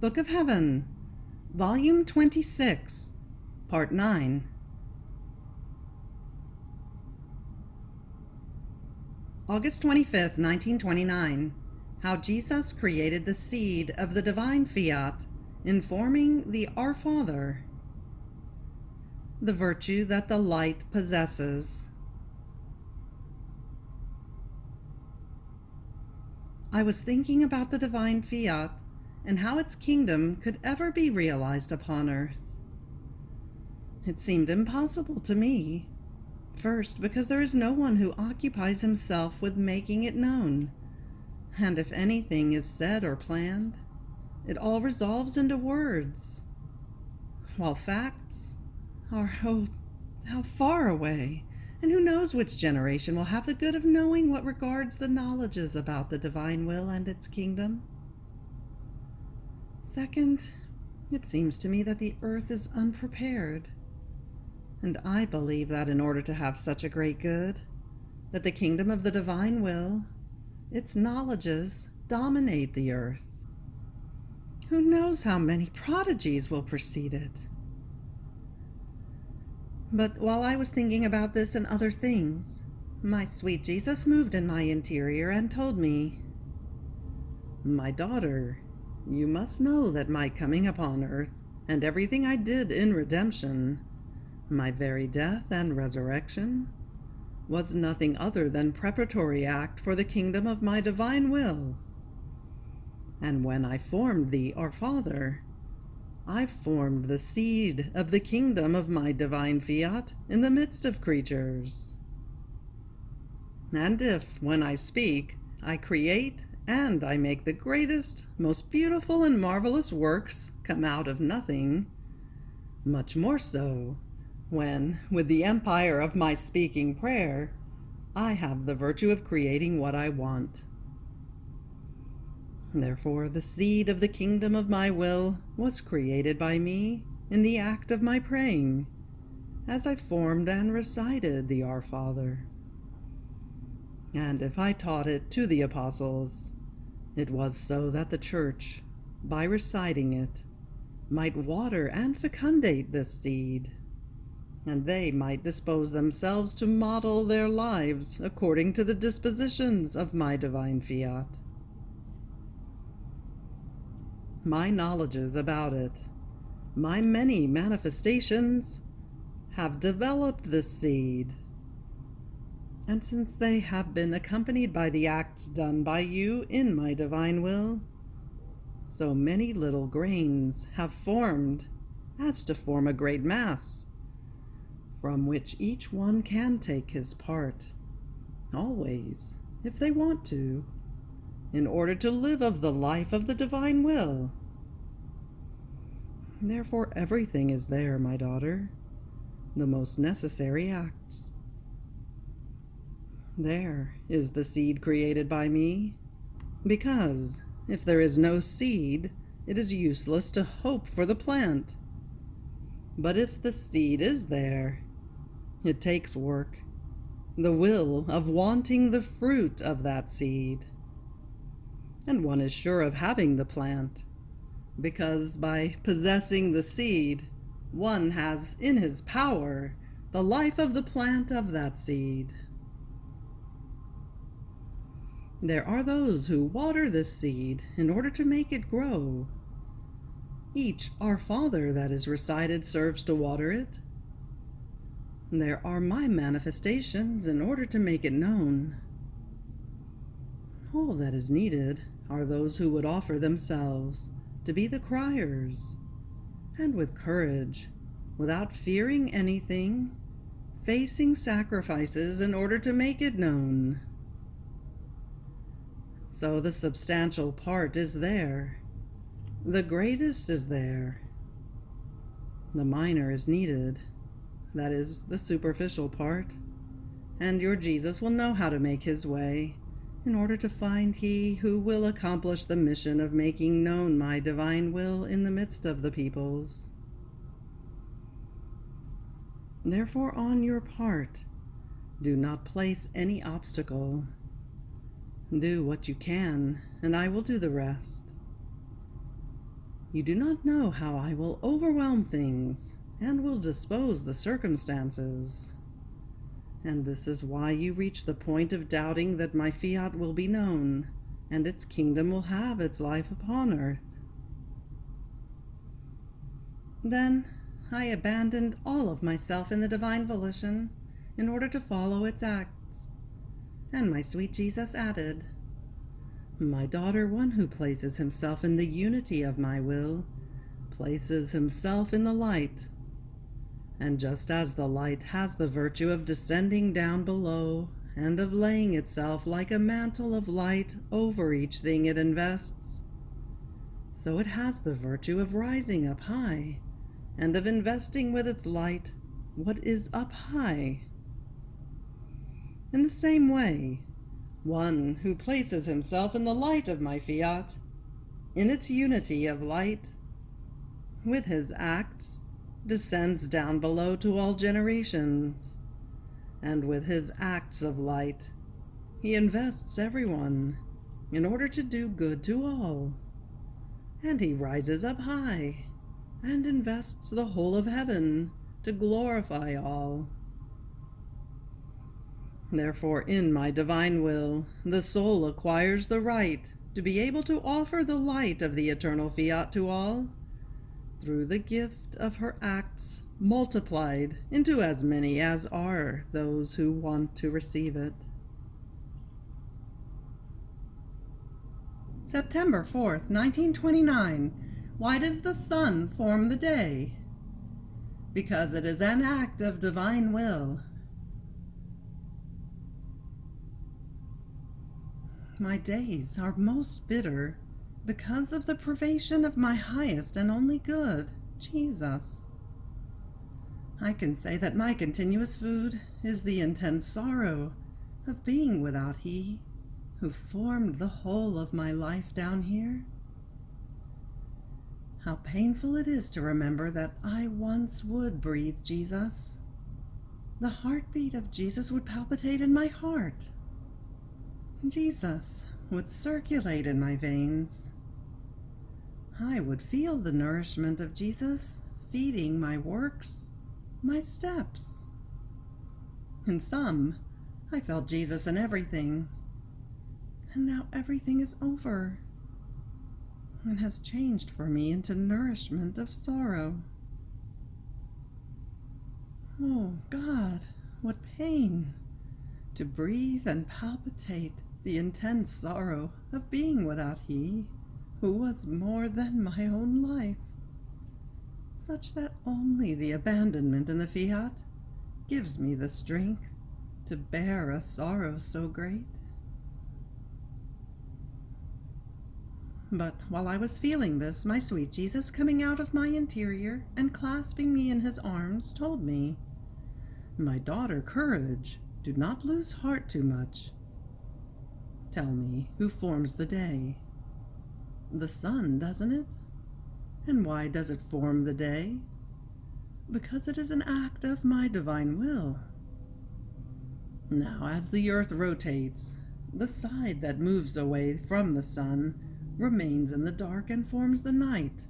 Book of Heaven, Volume 26, Part 9. August 25th, 1929. How Jesus created the seed of the divine Fiat, informing the Our Father. The virtue that the light possesses. I was thinking about the divine Fiat and how its kingdom could ever be realized upon earth. It seemed impossible to me. First, because there is no one who occupies himself with making it known, and if anything is said or planned, it all resolves into words, while facts are, oh, how far away, and who knows which generation will have the good of knowing what regards the knowledges about the divine will and its kingdom. Second, it seems to me that the earth is unprepared, and I believe that in order to have such a great good, that the kingdom of the divine will, its knowledges, dominate the earth. Who knows how many prodigies will precede it? But while I was thinking about this and other things, my sweet Jesus moved in my interior and told me, "My daughter, you must know that my coming upon earth, and everything I did in redemption, my very death and resurrection, was nothing other than preparatory act for the kingdom of my divine will. And when I formed thee, our Father, I formed the seed of the kingdom of my divine Fiat in the midst of creatures. And if, when I speak, I create and I make the greatest, most beautiful and marvelous works come out of nothing, much more so when, with the empire of my speaking prayer, I have the virtue of creating what I want. Therefore, the seed of the kingdom of my will was created by me in the act of my praying, as I formed and recited the Our Father. And if I taught it to the apostles, it was so that the church, by reciting it, might water and fecundate this seed, and they might dispose themselves to model their lives according to the dispositions of my divine Fiat. My knowledges about it, my many manifestations, have developed this seed. And since they have been accompanied by the acts done by you in my divine will, so many little grains have formed as to form a great mass, from which each one can take his part, always, if they want to, in order to live of the life of the divine will. Therefore everything is there, my daughter, the most necessary acts. There is the seed created by me, because if there is no seed, it is useless to hope for the plant. But if the seed is there, it takes work, the will of wanting the fruit of that seed. And one is sure of having the plant, because by possessing the seed, one has in his power the life of the plant of that seed. There are those who water this seed in order to make it grow. Each Our Father that is recited serves to water it. There are my manifestations in order to make it known. All that is needed are those who would offer themselves to be the criers, and with courage, without fearing anything, facing sacrifices in order to make it known. So the substantial part is there, the greatest is there. The minor is needed, that is the superficial part, and your Jesus will know how to make his way in order to find he who will accomplish the mission of making known my divine will in the midst of the peoples. Therefore, on your part, do not place any obstacle. Do what you can, and I will do the rest. You do not know how I will overwhelm things and will dispose the circumstances. And this is why you reach the point of doubting that my fiat will be known, and its kingdom will have its life upon earth. Then I abandoned all of myself in the divine volition in order to follow its acts. And my sweet Jesus added, "My daughter, one who places himself in the unity of my will, places himself in the light. And just as the light has the virtue of descending down below and of laying itself like a mantle of light over each thing it invests, so it has the virtue of rising up high and of investing with its light what is up high. In the same way, one who places himself in the light of my fiat, in its unity of light, with his acts, descends down below to all generations, and with his acts of light, he invests everyone in order to do good to all, and he rises up high and invests the whole of heaven to glorify all. Therefore, in my divine will, the soul acquires the right to be able to offer the light of the eternal fiat to all, through the gift of her acts multiplied into as many as are those who want to receive it." September 4th, 1929. Why does the sun form the day? Because it is an act of divine will. My days are most bitter because of the privation of my highest and only good, Jesus. I can say that my continuous food is the intense sorrow of being without He who formed the whole of my life down here. How painful it is to remember that I once would breathe Jesus. The heartbeat of Jesus would palpitate in my heart. Jesus would circulate in my veins. I would feel the nourishment of Jesus feeding my works, my steps. In some, I felt Jesus in everything. And now everything is over and has changed for me into nourishment of sorrow. Oh God, what pain to breathe and palpitate the intense sorrow of being without He who was more than my own life, such that only the abandonment in the fiat gives me the strength to bear a sorrow so great. But while I was feeling this, my sweet Jesus, coming out of my interior and clasping me in his arms, told me, "My daughter, courage, do not lose heart too much. Tell me, who forms the day? The sun, doesn't it? And why does it form the day? Because it is an act of my divine will. Now, as the earth rotates, the side that moves away from the sun remains in the dark and forms the night,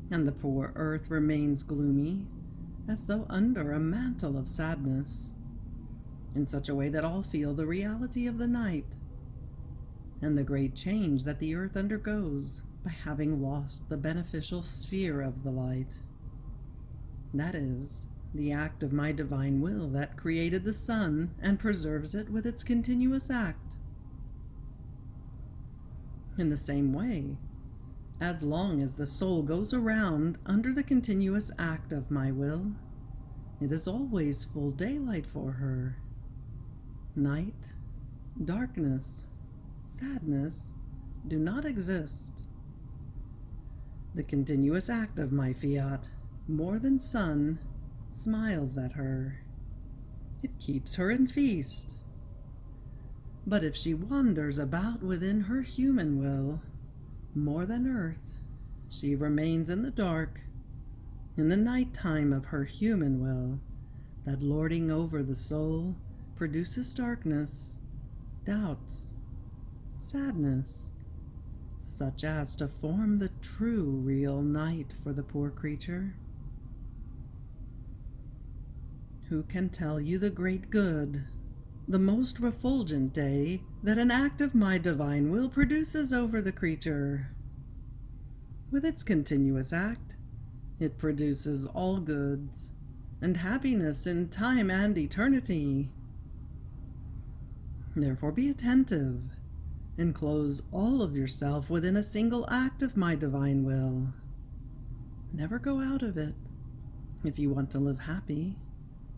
and the poor earth remains gloomy, as though under a mantle of sadness, in such a way that all feel the reality of the night, and the great change that the earth undergoes by having lost the beneficial sphere of the light. That is, the act of my divine will that created the sun and preserves it with its continuous act. In the same way, as long as the soul goes around under the continuous act of my will, it is always full daylight for her. Night, darkness, sadness do not exist. The continuous act of my fiat, more than sun, smiles at her. It keeps her in feast. But if she wanders about within her human will, more than earth, she remains in the dark, in the night time of her human will, that lording over the soul produces darkness, doubts, sadness, such as to form the true real night for the poor creature. Who can tell you the great good, the most refulgent day that an act of my divine will produces over the creature? With its continuous act, it produces all goods and happiness in time and eternity. Therefore be attentive, enclose all of yourself within a single act of my divine will. Never go out of it if you want to live happy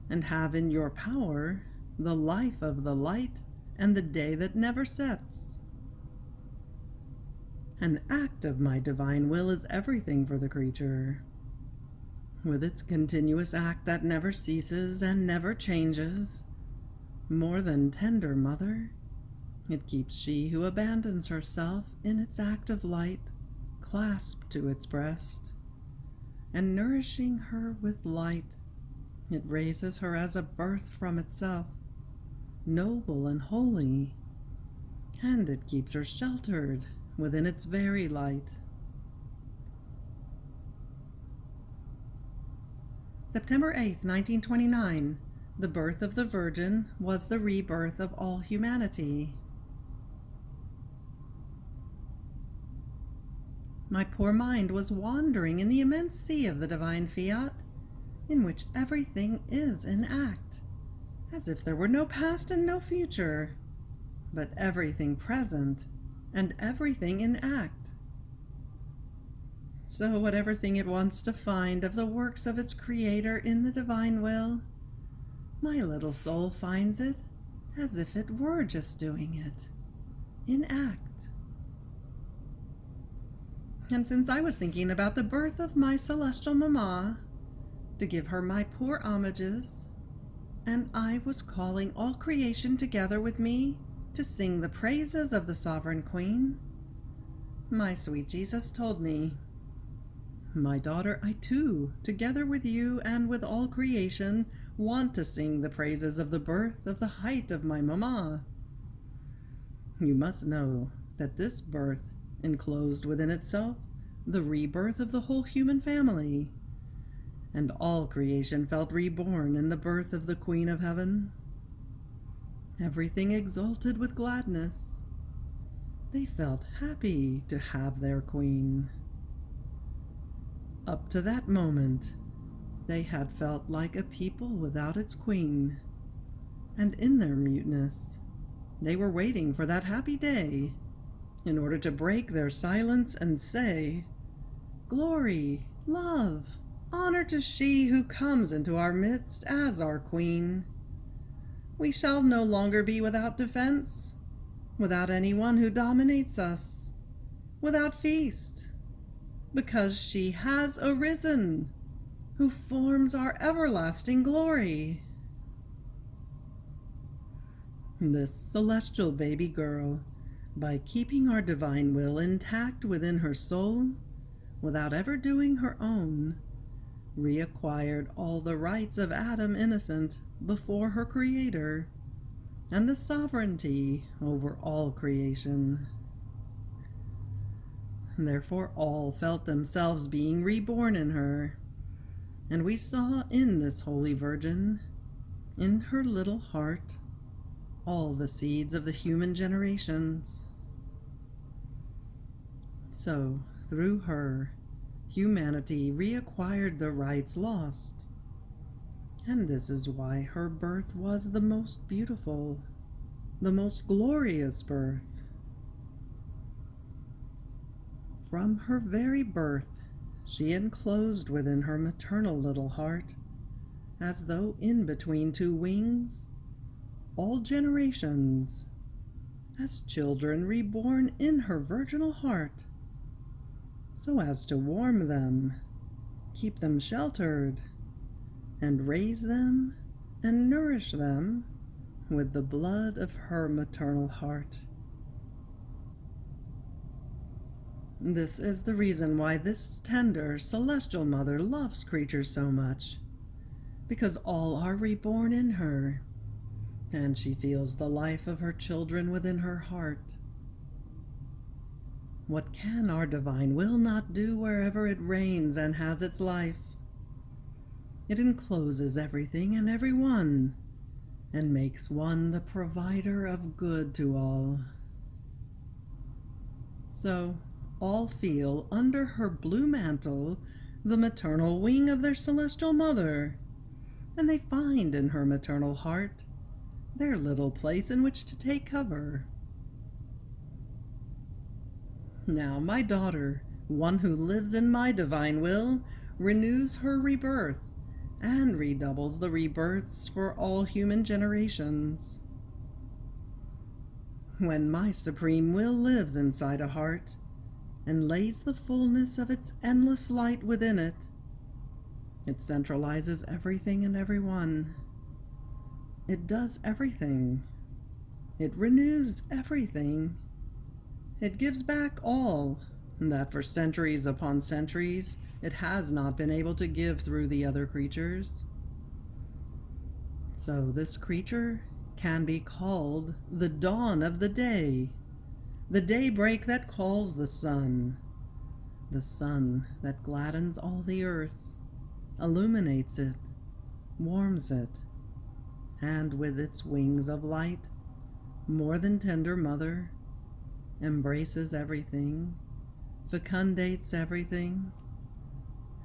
and have in your power the life of the light and the day that never sets. An act of my divine will is everything for the creature. With its continuous act that never ceases and never changes, more than tender mother, it keeps she who abandons herself in its act of light clasped to its breast, and nourishing her with light, it raises her as a birth from itself, noble and holy, and it keeps her sheltered within its very light. September 8th, 1929. The birth of the Virgin was the rebirth of all humanity. My poor mind was wandering in the immense sea of the divine Fiat, in which everything is in act, as if there were no past and no future, but everything present and everything in act. So whatever thing it wants to find of the works of its Creator in the divine will, my little soul finds it as if it were just doing it, in act. And since I was thinking about the birth of my celestial mamma, to give her my poor homages, and I was calling all creation together with me to sing the praises of the Sovereign Queen, my sweet Jesus told me, "My daughter, I too, together with you and with all creation, want to sing the praises of the birth of the height of my mamma. You must know that this birth enclosed within itself the rebirth of the whole human family, and all creation felt reborn in the birth of the Queen of Heaven. Everything exulted with gladness. They felt happy to have their queen. Up to that moment, they had felt like a people without its queen, and in their muteness, they were waiting for that happy day in order to break their silence and say, 'Glory, love, honor to she who comes into our midst as our queen. We shall no longer be without defense, without anyone who dominates us, without feast, because she has arisen, who forms our everlasting glory.' This celestial baby girl, by keeping our divine will intact within her soul, without ever doing her own, reacquired all the rights of Adam innocent before her Creator, and the sovereignty over all creation. Therefore all felt themselves being reborn in her, and we saw in this Holy Virgin, in her little heart, all the seeds of the human generations. So, through her, humanity reacquired the rights lost, and this is why her birth was the most beautiful, the most glorious birth. From her very birth, she enclosed within her maternal little heart, as though in between two wings, all generations, as children reborn in her virginal heart, so as to warm them, keep them sheltered, and raise them and nourish them with the blood of her maternal heart. This is the reason why this tender, celestial mother loves creatures so much, because all are reborn in her, and she feels the life of her children within her heart. What can our divine will not do wherever it reigns and has its life? It encloses everything and everyone, and makes one the provider of good to all. So all feel under her blue mantle the maternal wing of their celestial mother, and they find in her maternal heart their little place in which to take cover. Now my daughter, one who lives in my divine will, renews her rebirth and redoubles the rebirths for all human generations. When my supreme will lives inside a heart and lays the fullness of its endless light within it, it centralizes everything and everyone. It does everything. It renews everything. It gives back all that for centuries upon centuries it has not been able to give through the other creatures. So this creature can be called the dawn of the day, the daybreak that calls the sun that gladdens all the earth, illuminates it, warms it, and with its wings of light, more than tender mother, embraces everything, fecundates everything,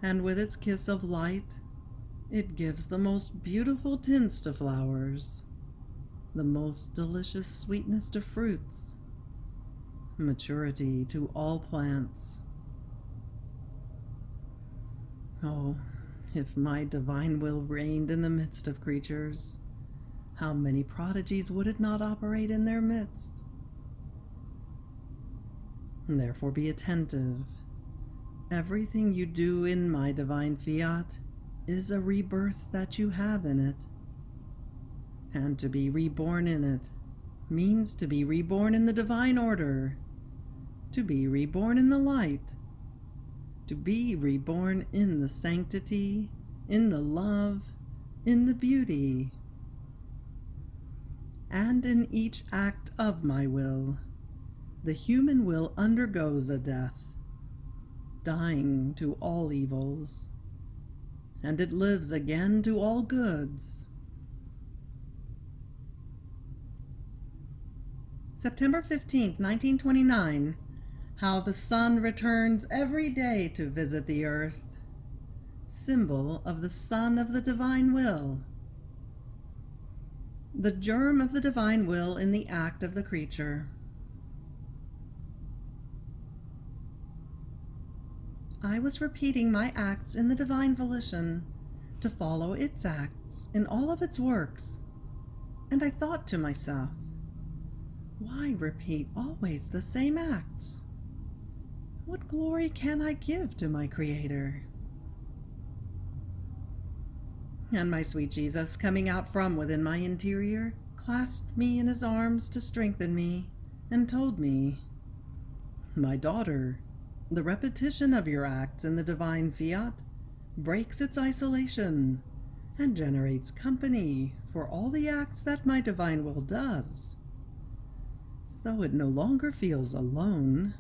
and with its kiss of light, it gives the most beautiful tints to flowers, the most delicious sweetness to fruits, maturity to all plants. Oh, if my divine will reigned in the midst of creatures, how many prodigies would it not operate in their midst? Therefore be attentive. Everything you do in my divine fiat is a rebirth that you have in it. And to be reborn in it means to be reborn in the divine order, to be reborn in the light, to be reborn in the sanctity, in the love, in the beauty. And in each act of my will, the human will undergoes a death, dying to all evils, and it lives again to all goods. September 15th, 1929. How the sun returns every day to visit the earth. Symbol of the sun of the divine will. The germ of the divine will in the act of the creature. I was repeating my acts in the divine volition to follow its acts in all of its works, and I thought to myself, why repeat always the same acts? What glory can I give to my Creator? And my sweet Jesus, coming out from within my interior, clasped me in his arms to strengthen me, and told me, "My daughter, the repetition of your acts in the divine fiat breaks its isolation and generates company for all the acts that my divine will does. So it no longer feels alone,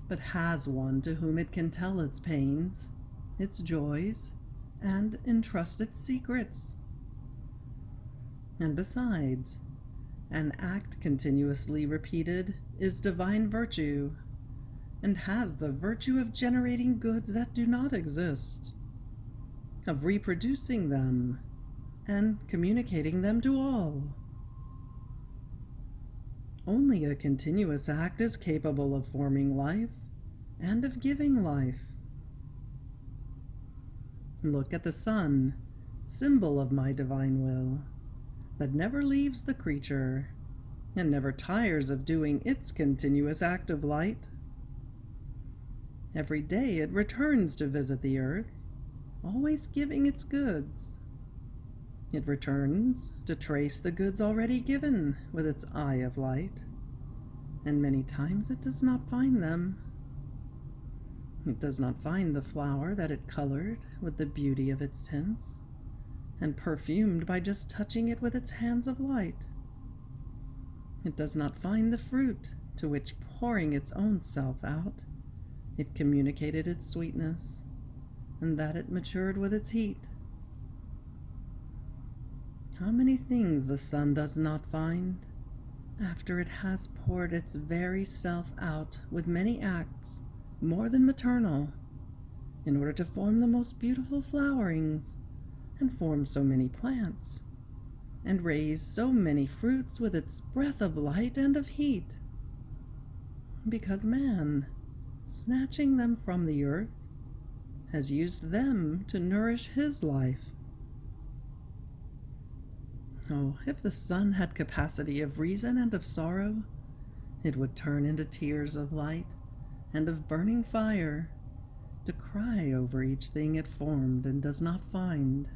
but has one to whom it can tell its pains, its joys, and entrust its secrets. And besides, an act continuously repeated is divine virtue, and has the virtue of generating goods that do not exist, of reproducing them, and communicating them to all. Only a continuous act is capable of forming life and of giving life. Look at the sun, symbol of my divine will, that never leaves the creature and never tires of doing its continuous act of light. Every day it returns to visit the earth, always giving its goods. It returns to trace the goods already given with its eye of light, and many times it does not find them. It does not find the flower that it colored with the beauty of its tints, and perfumed by just touching it with its hands of light. It does not find the fruit to which pouring its own self out it communicated its sweetness, and that it matured with its heat. How many things the sun does not find, after it has poured its very self out with many acts more than maternal, in order to form the most beautiful flowerings, and form so many plants, and raise so many fruits with its breath of light and of heat, because man, snatching them from the earth, has used them to nourish his life. Oh, if the sun had capacity of reason and of sorrow, it would turn into tears of light and of burning fire, to cry over each thing it formed and does not find.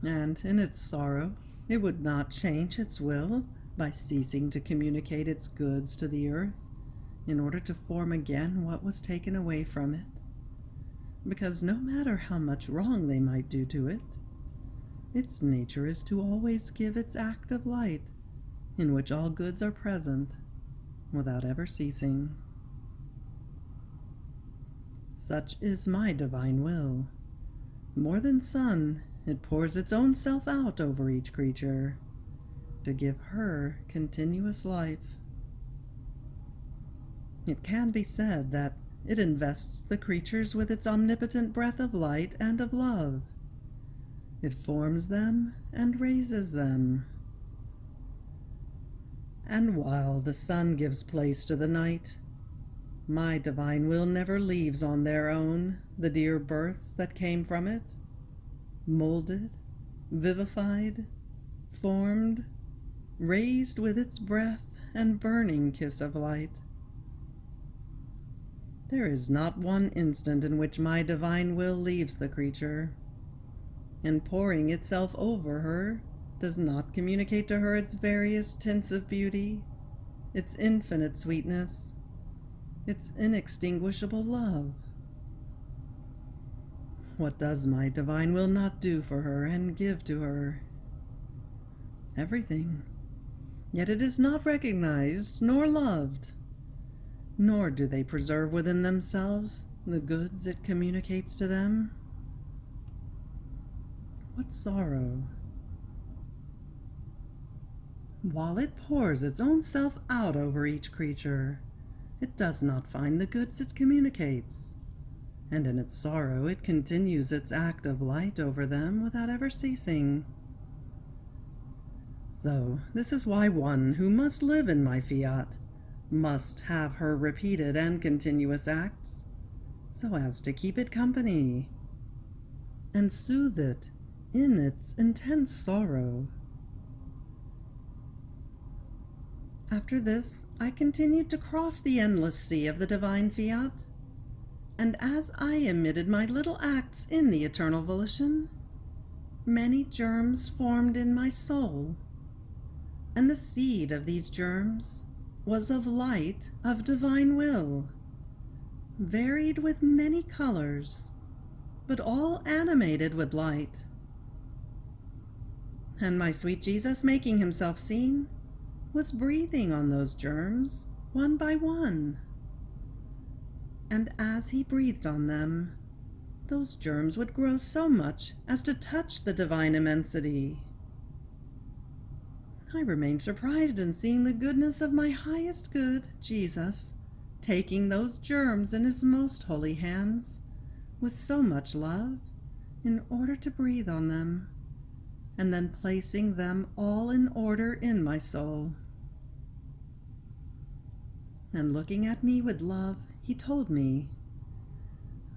And in its sorrow, it would not change its will by ceasing to communicate its goods to the earth, in order to form again what was taken away from it, because no matter how much wrong they might do to it, its nature is to always give its act of light, in which all goods are present, without ever ceasing. Such is my divine will. More than sun, it pours its own self out over each creature, to give her continuous life. It can be said that it invests the creatures with its omnipotent breath of light and of love. It forms them and raises them. And while the sun gives place to the night, my divine will never leaves on their own the dear births that came from it, molded, vivified, formed, raised with its breath and burning kiss of light. There is not one instant in which my divine will leaves the creature, and pouring itself over her does not communicate to her its various tints of beauty, its infinite sweetness, its inextinguishable love. What does my divine will not do for her and give to her? Everything. Yet it is not recognized nor loved, nor do they preserve within themselves the goods it communicates to them. What sorrow! While it pours its own self out over each creature, it does not find the goods it communicates, and in its sorrow it continues its act of light over them without ever ceasing. So this is why one who must live in my fiat must have her repeated and continuous acts, so as to keep it company, and soothe it in its intense sorrow. After this, I continued to cross the endless sea of the divine fiat, and as I emitted my little acts in the eternal volition, many germs formed in my soul, and the seed of these germs was of light of divine will, varied with many colors, but all animated with light. And my sweet Jesus, making himself seen, was breathing on those germs one by one. And as he breathed on them, those germs would grow so much as to touch the divine immensity. I remained surprised in seeing the goodness of my highest good, Jesus, taking those germs in his most holy hands with so much love in order to breathe on them, and then placing them all in order in my soul. And looking at me with love, he told me,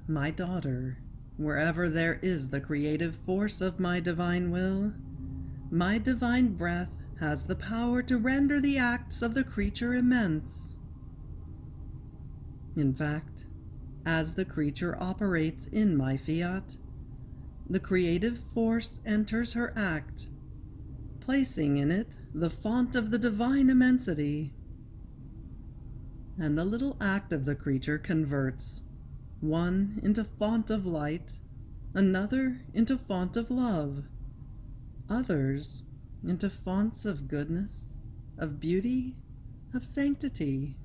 "My daughter, wherever there is the creative force of my divine will, my divine breath has the power to render the acts of the creature immense. In fact, as the creature operates in my fiat, the creative force enters her act, placing in it the font of the divine immensity. And the little act of the creature converts one into font of light, another into font of love, others into fonts of goodness, of beauty, of sanctity.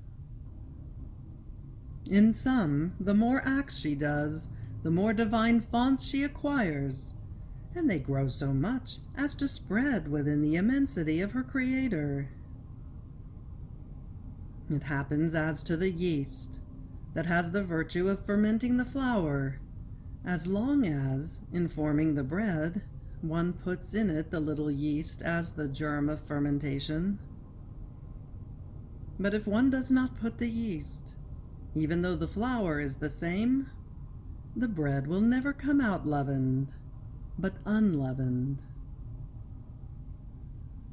In sum, the more acts she does, the more divine fonts she acquires, and they grow so much as to spread within the immensity of her Creator. It happens as to the yeast, that has the virtue of fermenting the flour, as long as, in forming the bread, one puts in it the little yeast as the germ of fermentation. But if one does not put the yeast, even though the flour is the same, the bread will never come out leavened, but unleavened.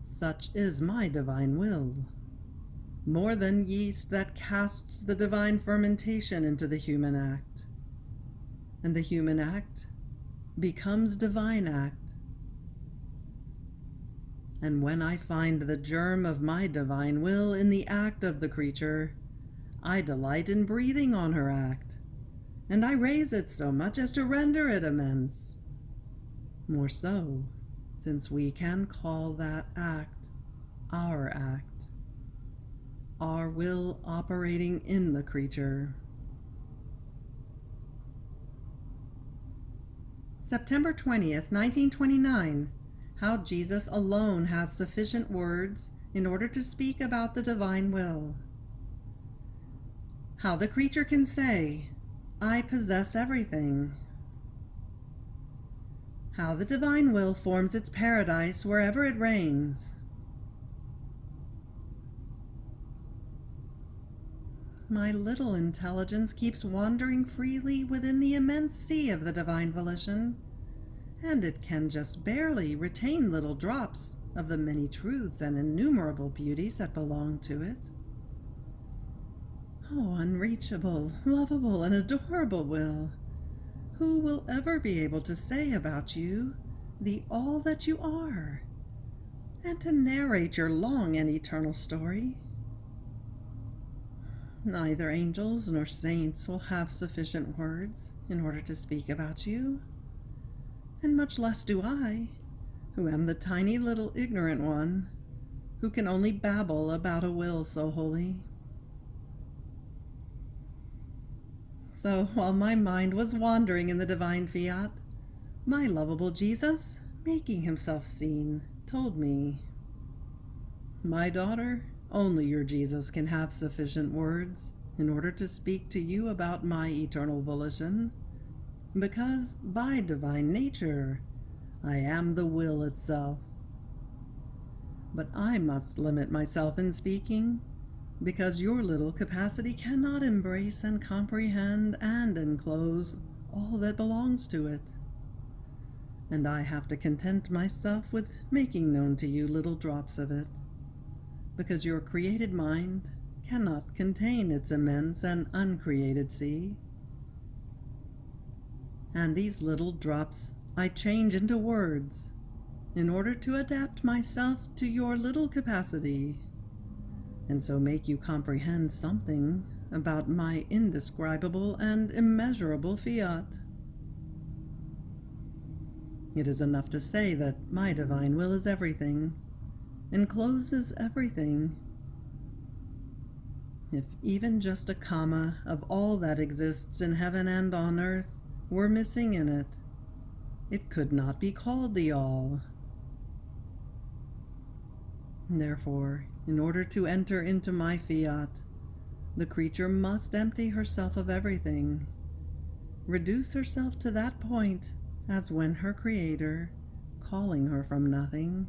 Such is my divine will, more than yeast that casts the divine fermentation into the human act, and the human act becomes divine act. And when I find the germ of my divine will in the act of the creature, I delight in breathing on her act, and I raise it so much as to render it immense. More so, since we can call that act our act, our will operating in the creature. September 20th, 1929. How Jesus alone has sufficient words in order to speak about the divine will. How the creature can say, I possess everything. How the divine will forms its paradise wherever it reigns. My little intelligence keeps wandering freely within the immense sea of the divine volition, and it can just barely retain little drops of the many truths and innumerable beauties that belong to it. Oh, unreachable, lovable, and adorable will! Who will ever be able to say about you the all that you are, and to narrate your long and eternal story? Neither angels nor saints will have sufficient words in order to speak about you, and much less do I, who am the tiny little ignorant one, who can only babble about a will so holy. So while my mind was wandering in the divine Fiat, my lovable Jesus, making himself seen, told me, My daughter, only your Jesus can have sufficient words in order to speak to you about my eternal volition, because by divine nature I am the will itself. But I must limit myself in speaking, because your little capacity cannot embrace and comprehend and enclose all that belongs to it. And I have to content myself with making known to you little drops of it, because your created mind cannot contain its immense and uncreated sea. And these little drops I change into words in order to adapt myself to your little capacity, and so make you comprehend something about my indescribable and immeasurable Fiat. It is enough to say that my divine will is everything, encloses everything. If even just a comma of all that exists in heaven and on earth were missing in it, it could not be called the all. Therefore, in order to enter into my Fiat, the creature must empty herself of everything, reduce herself to that point as when her Creator, calling her from nothing,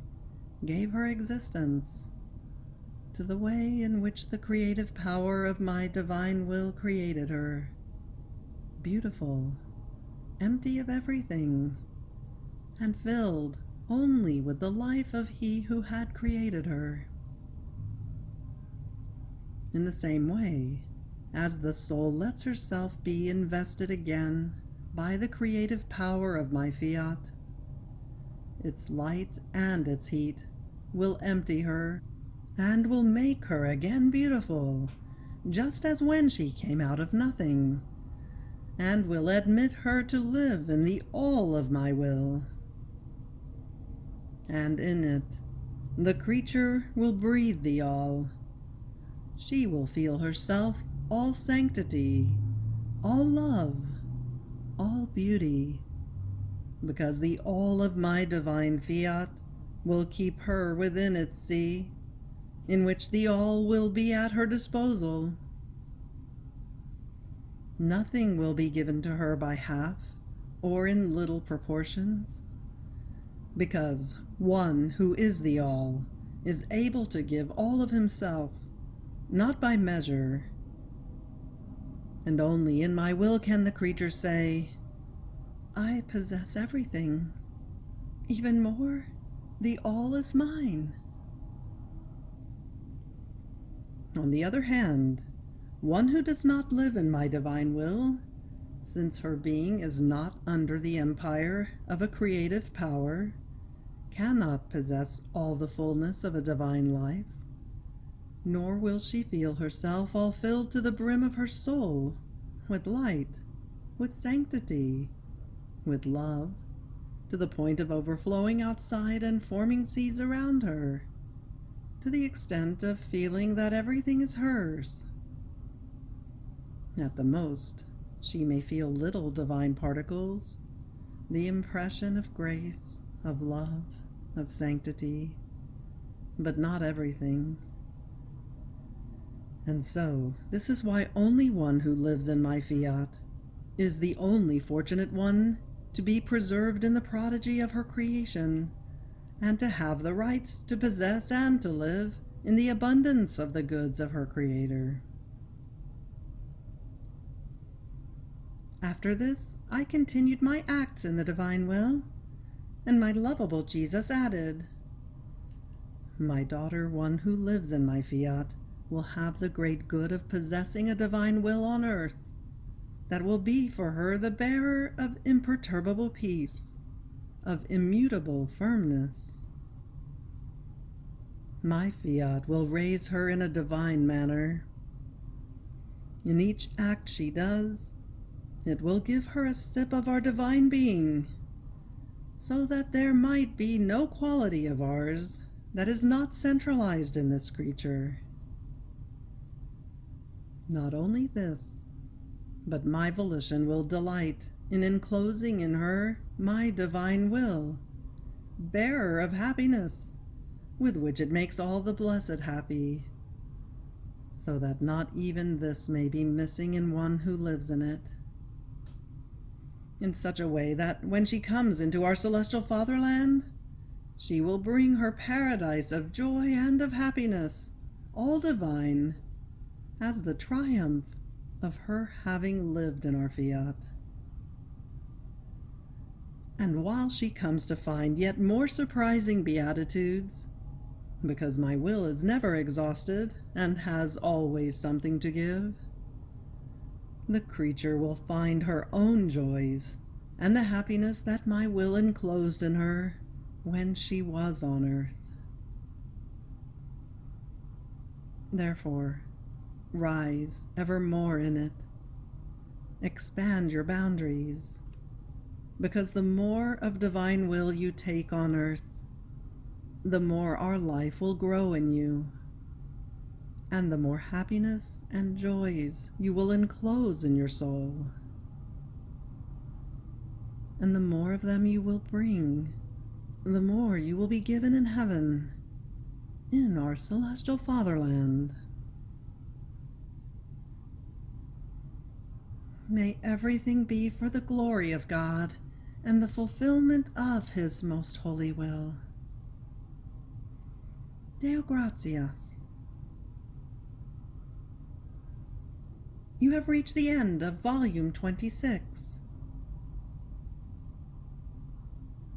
gave her existence, to the way in which the creative power of my divine will created her, beautiful, empty of everything, and filled only with the life of He who had created her. In the same way, as the soul lets herself be invested again by the creative power of my Fiat, its light and its heat will empty her and will make her again beautiful, just as when she came out of nothing, and will admit her to live in the all of my will. And in it, the creature will breathe the all. She will feel herself all sanctity, all love, all beauty, because the all of my divine fiat will keep her within its sea, in which the all will be at her disposal. Nothing will be given to her by half or in little proportions, because one who is the all is able to give all of himself, not by measure. And only in my will can the creature say, I possess everything. Even more, the all is mine. On the other hand, one who does not live in my divine will, since her being is not under the empire of a creative power, cannot possess all the fullness of a divine life, nor will she feel herself all filled to the brim of her soul with light, with sanctity, with love, to the point of overflowing outside and forming seas around her, to the extent of feeling that everything is hers. At the most, she may feel little divine particles, the impression of grace, of love, of sanctity, but not everything. And so, this is why only one who lives in my fiat is the only fortunate one to be preserved in the prodigy of her creation, and to have the rights to possess and to live in the abundance of the goods of her Creator. After this, I continued my acts in the divine will, and my lovable Jesus added, My daughter, one who lives in my fiat, will have the great good of possessing a divine will on earth, that will be for her the bearer of imperturbable peace, of immutable firmness. My fiat will raise her in a divine manner. In each act she does, it will give her a sip of our divine being, so that there might be no quality of ours that is not centralized in this creature. Not only this, but my volition will delight in enclosing in her my divine will, bearer of happiness, with which it makes all the blessed happy, so that not even this may be missing in one who lives in it, in such a way that when she comes into our celestial fatherland, she will bring her paradise of joy and of happiness, all divine, as the triumph of her having lived in our fiat. And while she comes to find yet more surprising beatitudes, because my will is never exhausted and has always something to give, the creature will find her own joys and the happiness that my will enclosed in her when she was on earth. Therefore, rise evermore in it. Expand your boundaries, because the more of divine will you take on earth, the more our life will grow in you, and the more happiness and joys you will enclose in your soul. And the more of them you will bring, the more you will be given in heaven, in our celestial fatherland. May everything be for the glory of God and the fulfillment of His most holy will. Deo gratias. You have reached the end of volume 26.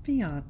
Fiat.